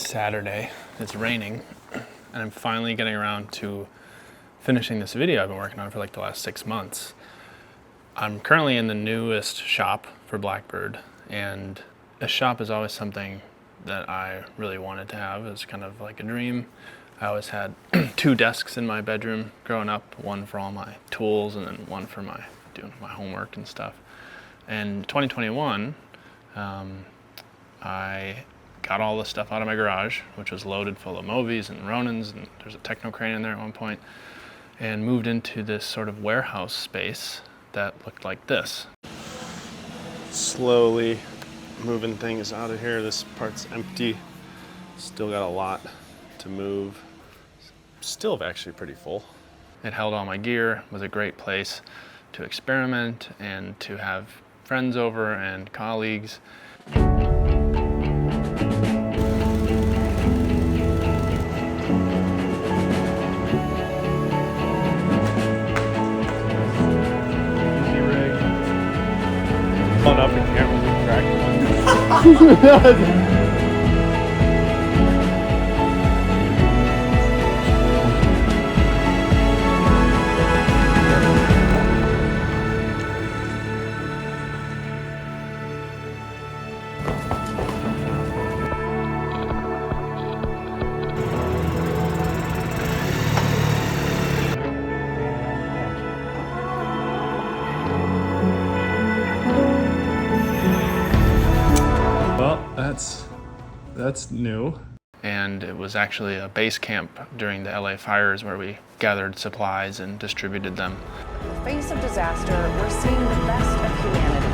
Saturday. It's raining, and I'm finally getting around to finishing this video I've been working on for like the last 6 months. I'm currently in the newest shop for Blackbird, and a shop is always something that I really wanted to have. It was kind of like a dream. I always had 2 desks in my bedroom growing up, one for all my tools and then one for doing my homework and stuff. And 2021, I got all the stuff out of my garage, which was loaded full of Movies and Ronins, and there's a Techno crane in there at one point, and moved into this sort of warehouse space that looked like this. Slowly moving things out of here. This part's empty. Still got a lot to move. Still actually pretty full. It held all my gear, was a great place to experiment and to have friends over and colleagues. Up in camera. That's new. And it was actually a base camp during the LA fires where we gathered supplies and distributed them. In the face of disaster, we're seeing the best of humanity.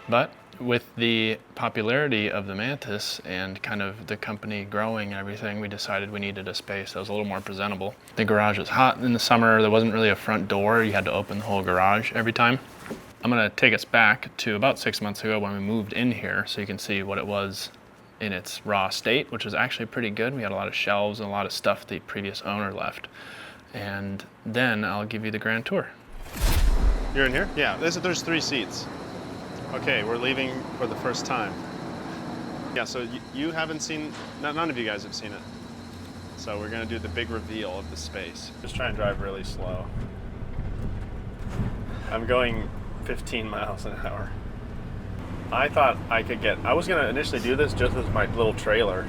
But with the popularity of the Mantis and kind of the company growing and everything, we decided we needed a space that was a little more presentable. The garage was hot in the summer. There wasn't really a front door. You had to open the whole garage every time. I'm gonna take us back to about 6 months ago when we moved in here so you can see what it was in its raw state, which was actually pretty good. We had a lot of shelves and a lot of stuff the previous owner left. And then I'll give you the grand tour. You're in here? Yeah, there's 3 seats. Okay, we're leaving for the first time. Yeah, so you haven't seen, none of you guys have seen it. So we're gonna do the big reveal of the space. Just try and drive really slow. I'm going 15 miles an hour. I thought I was gonna initially do this just with my little trailer.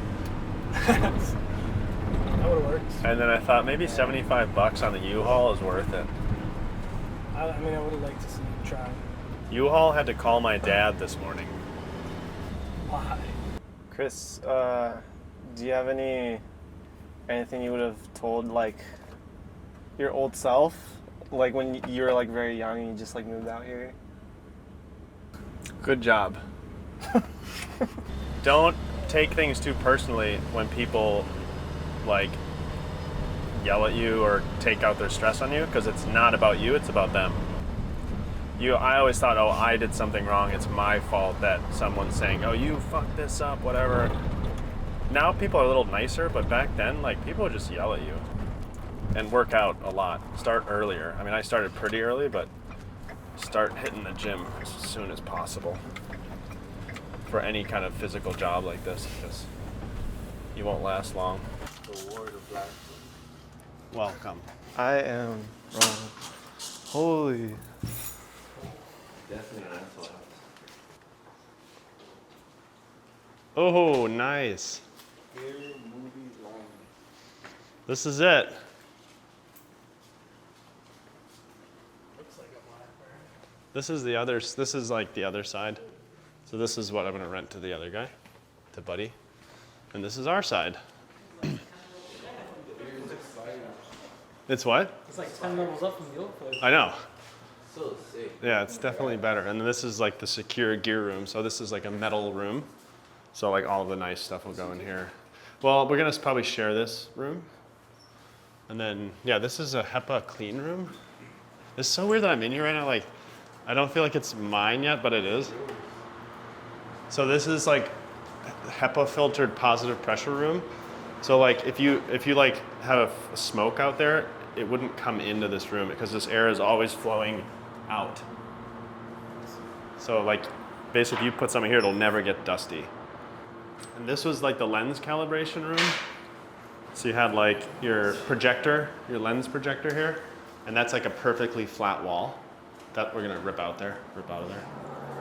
That would've worked. And then I thought maybe $75 on the U-Haul is worth it. I mean, I would've liked to see you try. U-Haul had to call my dad this morning. Why? Chris, do you have anything you would have told like your old self, like when you were like very young and you just like moved out here? Good job. Don't take things too personally when people like yell at you or take out their stress on you, because it's not about you, it's about them. I always thought, oh, I did something wrong, it's my fault that someone's saying, oh, you fucked this up, whatever. Now people are a little nicer, but back then, like, people would just yell at you. And work out a lot. Start earlier. I mean, I started pretty early, but start hitting the gym as soon as possible for any kind of physical job like this, because you won't last long. The word of life. Welcome. I am wrong. Holy. Definitely an asshole. Oh, nice. This is it. Looks like a Blackbird. This is like the other side. So this is what I'm gonna rent to the other guy, to Buddy. And this is our side. It's what? It's like 10 levels up from the old place. I know. So sick. Yeah, it's definitely better. And this is like the secure gear room. So this is like a metal room. So like all the nice stuff will go in here. Well, we're gonna probably share this room. And then, yeah, this is a HEPA clean room. It's so weird that I'm in here right now. Like, I don't feel like it's mine yet, but it is. So this is like HEPA filtered positive pressure room. So like if you like have a smoke out there, it wouldn't come into this room because this air is always flowing out. So like basically if you put something here, it'll never get dusty. And this was like the lens calibration room. So you had like your projector, your lens projector here, and that's like a perfectly flat wall that we're gonna rip out of there.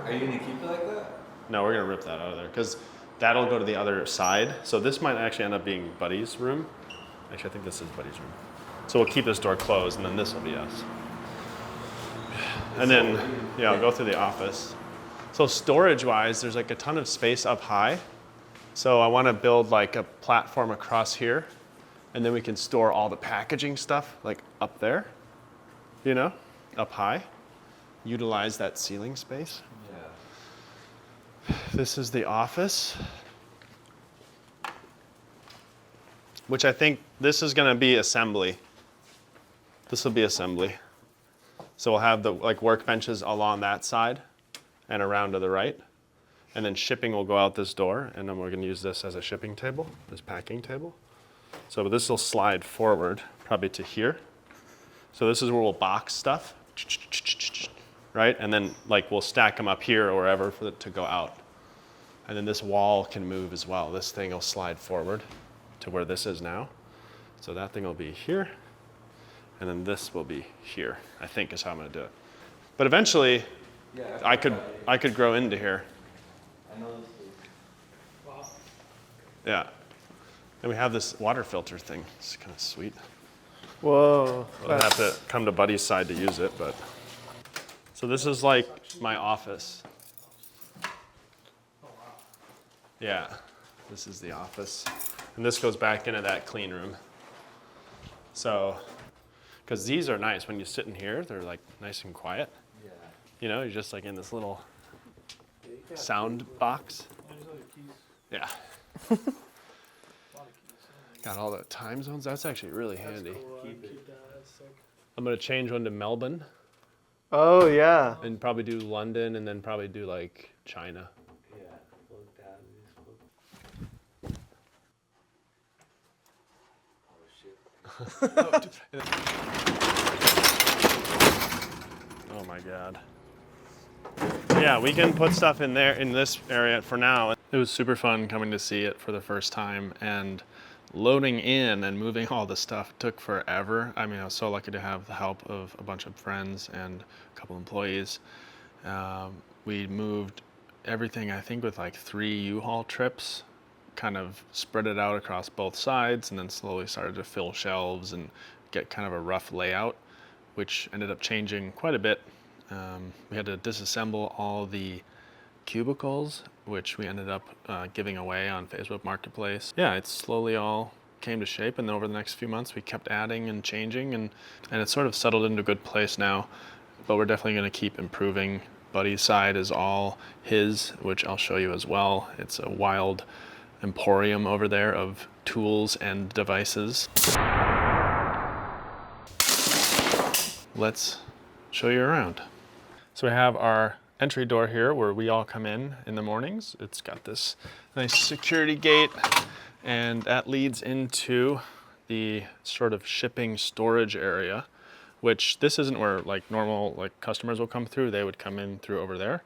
Are you gonna keep it like that? No, we're gonna rip that out of there because that'll go to the other side. So this might actually end up being Buddy's room. Actually, I think this is Buddy's room. So we'll keep this door closed, and then this will be us. And then, yeah, I'll go through the office. So storage-wise, there's like a ton of space up high. So I want to build like a platform across here, and then we can store all the packaging stuff like up there, you know, up high. Utilize that ceiling space. Yeah. This is the office, which I think this is going to be assembly. This will be assembly. So we'll have the like workbenches along that side and around to the right. And then shipping will go out this door, and then we're going to use this as a shipping table, this packing table. So this will slide forward probably to here. So this is where we'll box stuff, right? And then like we'll stack them up here or wherever for it to go out. And then this wall can move as well. This thing will slide forward to where this is now. So that thing will be here, and then this will be here, I think is how I'm gonna do it. But eventually, Yeah. I could grow into here. I know this is. Wow. Yeah. And we have this water filter thing. It's kind of sweet. Whoa. We'll have to come to Buddy's side to use it, but. So this is like my office. Yeah, this is the office. And this goes back into that clean room. So, because these are nice. When you sit in here, they're like nice and quiet. Yeah. You know, you're just like in this little sound box. Yeah. Got all the time zones. That's actually really handy. Keep that. That's sick. I'm gonna change one to Melbourne Oh yeah. and probably do London and then probably do like China. Yeah. Look down. Oh shit. Oh my God. Yeah, we can put stuff in there in this area for now. It was super fun coming to see it for the first time, and loading in and moving all the stuff took forever. I mean, I was so lucky to have the help of a bunch of friends and a couple employees. We moved everything, I think, with like 3 U-Haul trips, kind of spread it out across both sides, and then slowly started to fill shelves and get kind of a rough layout, which ended up changing quite a bit. We had to disassemble all the cubicles, which we ended up giving away on Facebook Marketplace. Yeah, it slowly all came to shape, and then over the next few months we kept adding and changing, and it's sort of settled into a good place now, but we're definitely going to keep improving. Buddy's side is all his, which I'll show you as well. It's a wild emporium over there of tools and devices. Let's show you around. So we have our entry door here where we all come in the mornings. It's got this nice security gate, and that leads into the sort of shipping storage area, which this isn't where like normal like customers will come through. They would come in through over there.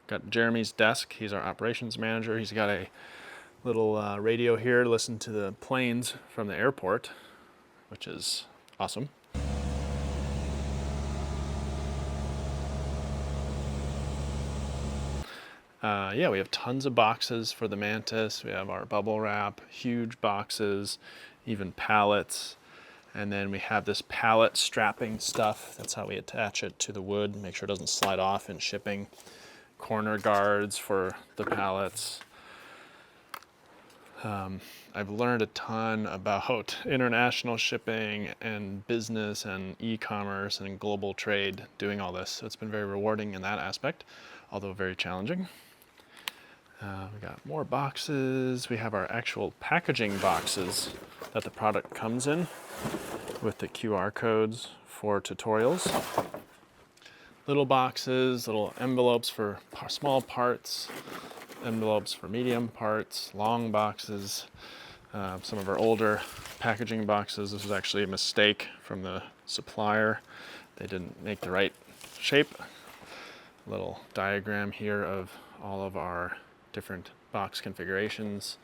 Got Jeremy's desk. He's our operations manager. He's got a little radio here to listen to the planes from the airport, which is awesome. Yeah, we have tons of boxes for the Mantis. We have our bubble wrap, huge boxes, even pallets. And then we have this pallet strapping stuff. That's how we attach it to the wood, make sure it doesn't slide off in shipping. Corner guards for the pallets. I've learned a ton about international shipping and business and e-commerce and global trade doing all this. So it's been very rewarding in that aspect, although very challenging. We got more boxes. We have our actual packaging boxes that the product comes in. with the QR codes for tutorials. Little boxes, little envelopes for small parts, envelopes for medium parts, long boxes, some of our older packaging boxes. This was actually a mistake from the supplier. They didn't make the right shape. Little diagram here of all of our different box configurations.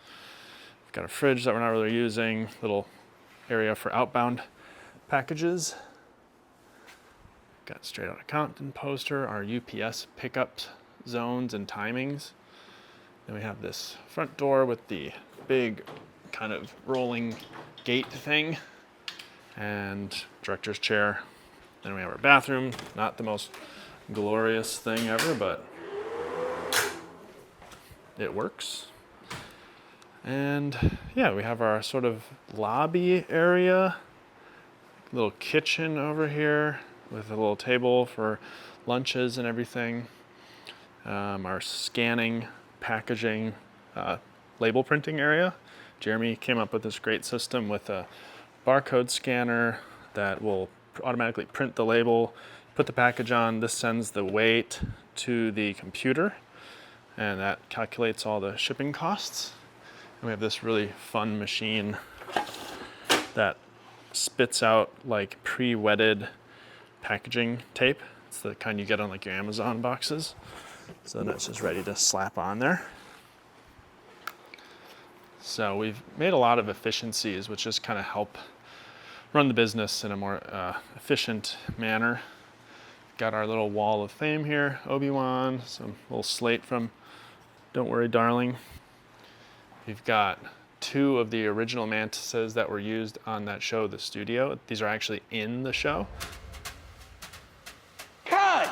We've got a fridge that we're not really using, little area for outbound packages. Got straight out of Compton poster, our UPS pickup zones and timings. Then we have this front door with the big kind of rolling gate thing and director's chair. Then we have our bathroom, not the most glorious thing ever, but it works. And yeah, we have our sort of lobby area, little kitchen over here with a little table for lunches and everything. Our scanning, packaging, label printing area. Jeremy came up with this great system with a barcode scanner that will automatically print the label, put the package on. This sends the weight to the computer, and that calculates all the shipping costs. And we have this really fun machine that spits out like pre-wetted packaging tape. It's the kind you get on like your Amazon boxes. So that's just ready to slap on there. So we've made a lot of efficiencies, which just kind of help run the business in a more efficient manner. Got our little wall of fame here, Obi-Wan, some little slate from Don't Worry Darling. We've got 2 of the original mantises that were used on that show, The Studio. These are actually in the show. Cut!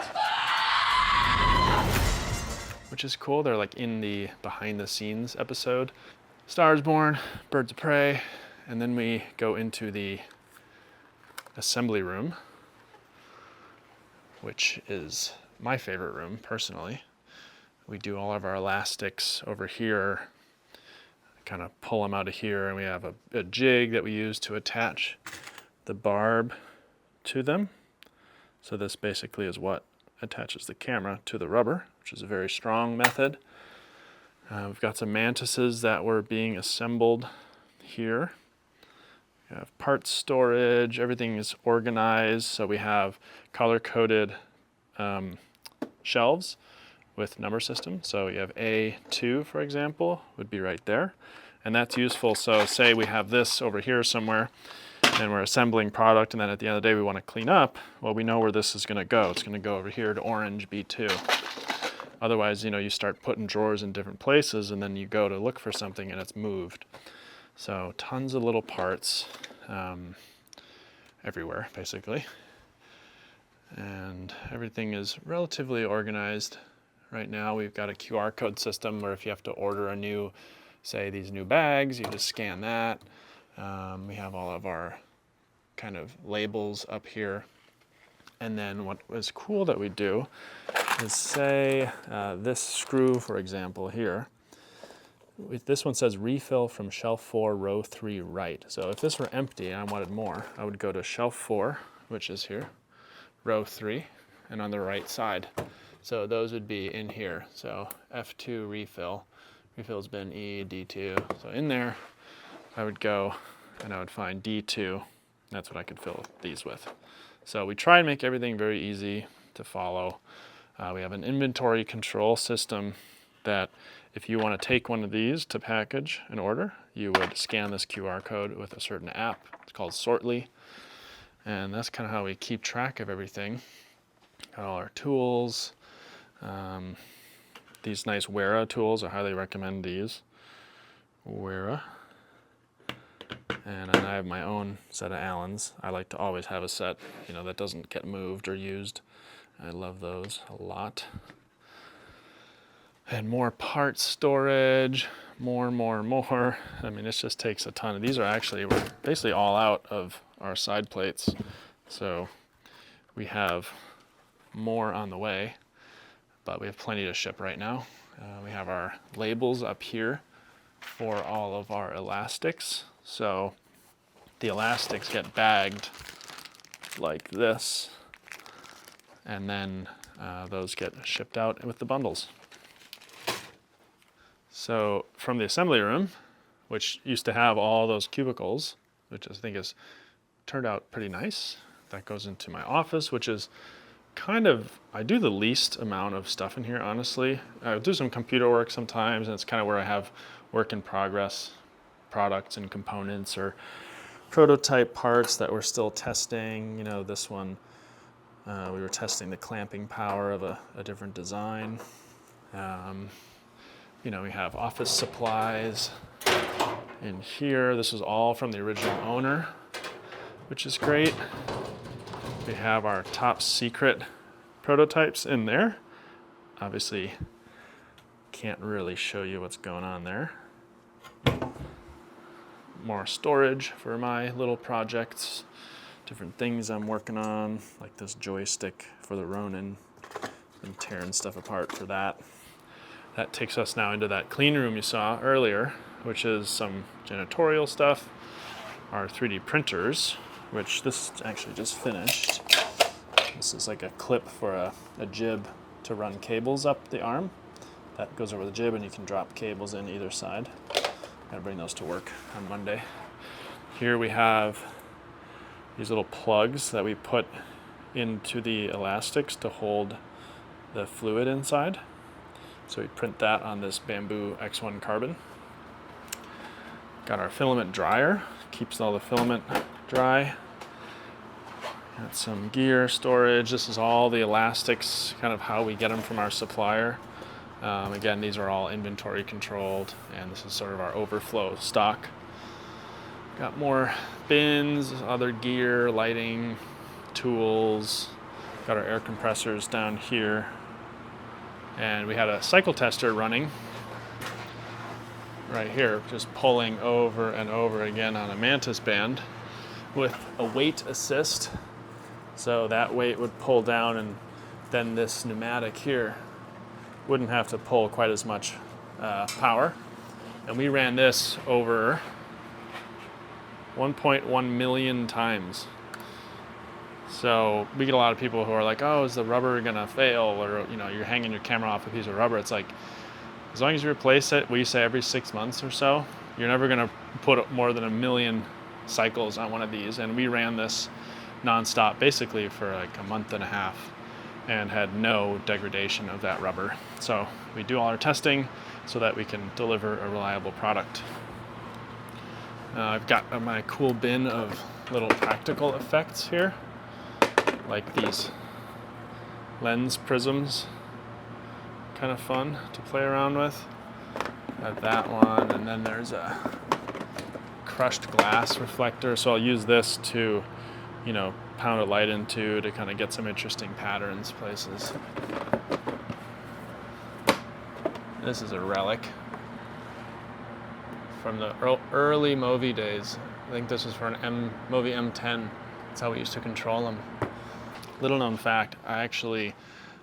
Which is cool. They're like in the behind the scenes episode. Stars Born, Birds of Prey, and then we go into the assembly room, which is my favorite room personally. We do all of our elastics over here, kind of pull them out of here, and we have a jig that we use to attach the barb to them. So this basically is what attaches the camera to the rubber, which is a very strong method. We've got some mantises that were being assembled here. We have parts storage, everything is organized. So we have color-coded shelves with number system. So you have A2, for example, would be right there. And that's useful. So say we have this over here somewhere and we're assembling product, and then at the end of the day we want to clean up. Well, we know where this is going to go. It's going to go over here to orange B2. Otherwise, you start putting drawers in different places and then you go to look for something and it's moved. So tons of little parts everywhere, basically. And everything is relatively organized. Right now we've got a QR code system where if you have to order a new, say these new bags, you just scan that. We have all of our kind of labels up here. And then what was cool that we do is say this screw, for example, here. This one says refill from shelf 4, row 3 right. So if this were empty and I wanted more, I would go to shelf 4, which is here, row 3, and on the right side. So those would be in here. So F2 refill, refills bin E, D2. So in there, I would go and I would find D2. That's what I could fill these with. So we try and make everything very easy to follow. We have an inventory control system that if you want to take one of these to package an order, you would scan this QR code with a certain app. It's called Sortly. And that's kind of how we keep track of everything. Got all our tools. These nice Wera tools, I highly recommend these. Wera. And then I have my own set of Allens. I like to always have a set, that doesn't get moved or used. I love those a lot. And more part storage, more. I mean, it just takes a ton. These are actually, we're basically all out of our side plates. So we have more on the way, but we have plenty to ship right now. We have our labels up here for all of our elastics. So the elastics get bagged like this, and then those get shipped out with the bundles. So from the assembly room, which used to have all those cubicles, which I think has turned out pretty nice, that goes into my office, which is kind of, I do the least amount of stuff in here, honestly. I do some computer work sometimes, and it's kind of where I have work in progress products and components or prototype parts that we're still testing. You know, this one, we were testing the clamping power of a different design. You know, we have office supplies in here. This is all from the original owner, which is great. We have our top secret prototypes in there. Obviously, can't really show you what's going on there. More storage for my little projects, different things I'm working on, like this joystick for the Ronin. Been tearing stuff apart for that. That takes us now into that clean room you saw earlier, which is some janitorial stuff, our 3D printers, which this actually just finished. This is like a clip for a jib to run cables up the arm. That goes over the jib and you can drop cables in either side. Gotta bring those to work on Monday. Here we have these little plugs that we put into the elastics to hold the fluid inside. So we print that on this bamboo X1 carbon. Got our filament dryer, keeps all the filament dry. Got some gear storage. This is all the elastics, kind of how we get them from our supplier. Again, these are all inventory controlled, and this is sort of our overflow stock. Got more bins, other gear, lighting, tools. Got our air compressors down here. And we had a cycle tester running right here, just pulling over and over again on a Mantis band with a weight assist. So that weight would pull down, and then this pneumatic here wouldn't have to pull quite as much power. And we ran this over 1.1 million times. So we get a lot of people who are like, oh, is the rubber gonna fail? Or, you know, you're hanging your camera off a piece of rubber. It's like, as long as you replace it, we say every 6 months or so, you're never gonna put more than 1 million cycles on one of these. And we ran this nonstop basically for like a month and a half and had no degradation of that rubber. So we do all our testing so that we can deliver a reliable product. I've got my cool bin of little practical effects here, like these lens prisms, kind of fun to play around with. Got that one, and then there's a crushed glass reflector, so I'll use this to, you know, pound a light into to kind of get some interesting patterns places. This is a relic from the early Movi days. I think this is for an Movi M10. That's how we used to control them. Little known fact, I actually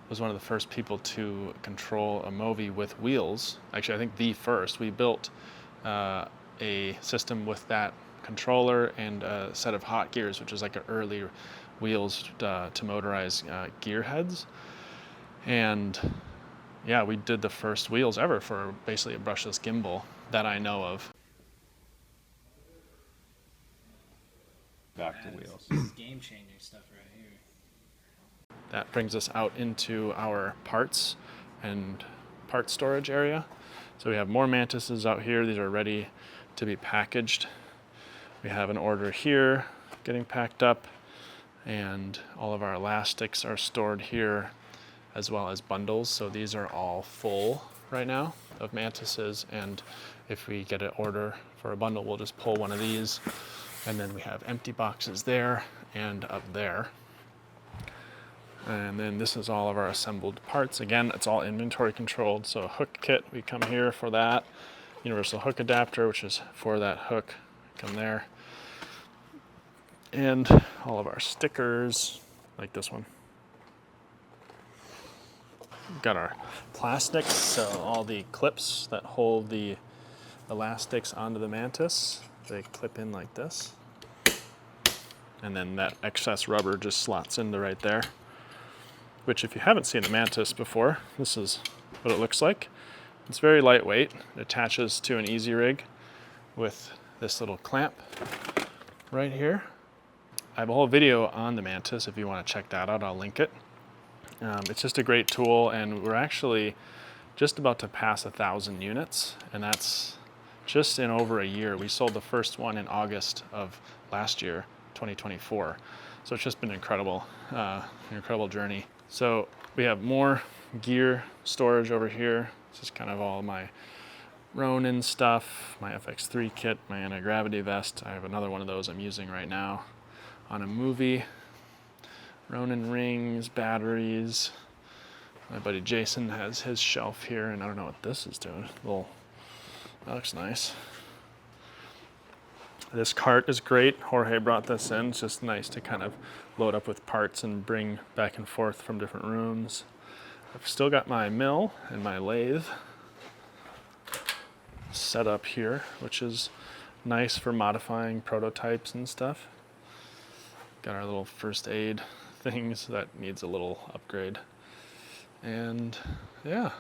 was one of the first people to control a Movi with wheels. Actually, I think the first. We built a system with that controller and a set of hot gears, which is like an early wheels to motorize gear heads. And yeah, we did the first wheels ever for basically a brushless gimbal that I know of. Back to wheels. This is game-changing stuff right here. That brings us out into our parts and part storage area. So we have more Mantises out here. These are ready to be packaged. We have an order here getting packed up, and all of our elastics are stored here, as well as bundles. So these are all full right now of Mantises, and if we get an order for a bundle, we'll just pull one of these, and then we have empty boxes there and up there. And then this is all of our assembled parts. Again, it's all inventory controlled, so a hook kit, we come here for that. Universal hook adapter, which is for that hook, come there. And all of our stickers, like this one. We've got our plastics, so all the clips that hold the elastics onto the Mantis, they clip in like this. And then that excess rubber just slots into right there, which if you haven't seen a Mantis before, this is what it looks like. It's very lightweight. It attaches to an easy rig with this little clamp right here. I have a whole video on the Mantis. If you want to check that out, I'll link it. It's just a great tool, and we're actually just about to pass 1,000 units, and that's just in over a year. We sold the first one in August of last year, 2024. So it's just been incredible, an incredible journey. So we have more gear storage over here. This is kind of all my Ronin stuff, my FX3 kit, my anti-gravity vest. I have another one of those I'm using right now on a movie. Ronin rings, batteries. My buddy Jason has his shelf here, and I don't know what this is doing. That looks nice. This cart is great. Jorge brought this in. It's just nice to kind of load up with parts and bring back and forth from different rooms. I've still got my mill and my lathe set up here, which is nice for modifying prototypes and stuff. Got our little first aid things that needs a little upgrade. And yeah,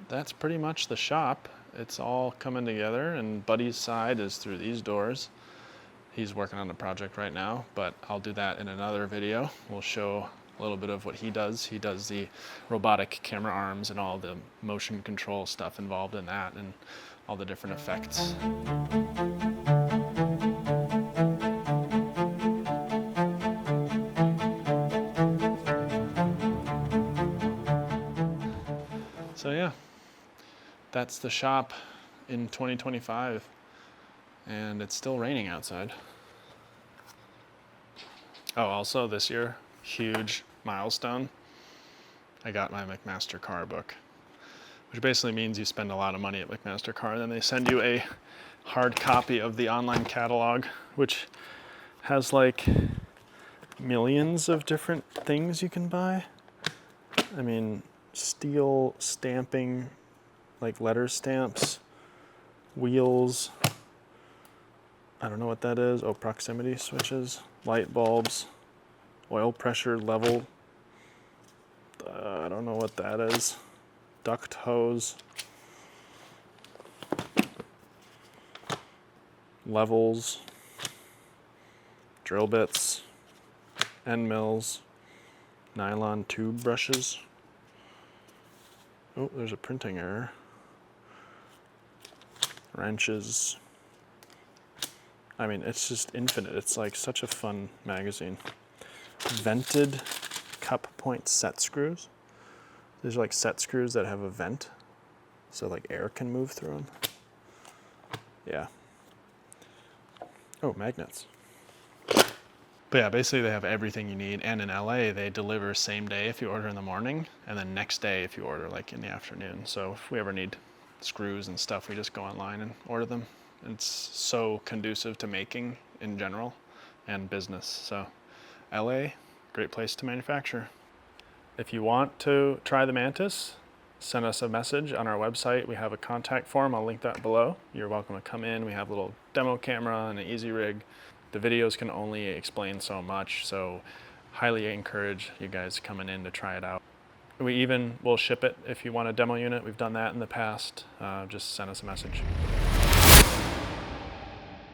that's pretty much the shop. It's all coming together, and Buddy's side is through these doors. He's working on a project right now, but I'll do that in another video. We'll show a little bit of what he does. He does the robotic camera arms and all the motion control stuff involved in that and all the different effects. So yeah, that's the shop in 2025, and it's still raining outside. Oh, also this year, huge milestone, I got my Mcmaster Carr Book, which basically means you spend a lot of money at Mcmaster Carr, and then they send you a hard copy of the online catalog, which has like millions of different things you can buy. I mean, steel stamping, like letter stamps, wheels, I don't know what that is. Oh, proximity switches, light bulbs, oil pressure level, I don't know what that is, duct hose, levels, drill bits, end mills, nylon tube brushes. Oh, there's a printing error. Wrenches. I mean, it's just infinite. It's like such a fun magazine. Vented cup point set screws. There's like set screws that have a vent, so like air can move through them. Yeah. Oh, magnets. But yeah, basically they have everything you need, and in LA they deliver same day if you order in the morning, and then next day if you order like in the afternoon. So if we ever need screws and stuff, we just go online and order them. It's so conducive to making in general and business. So LA, great place to manufacture. If you want to try the Mantis, send us a message on our website. We have a contact form. I'll link that below. You're welcome to come in. We have a little demo camera and an easy rig. The videos can only explain so much, so highly encourage you guys coming in to try it out. We even will ship it if you want a demo unit. We've done that in the past. Just send us a message.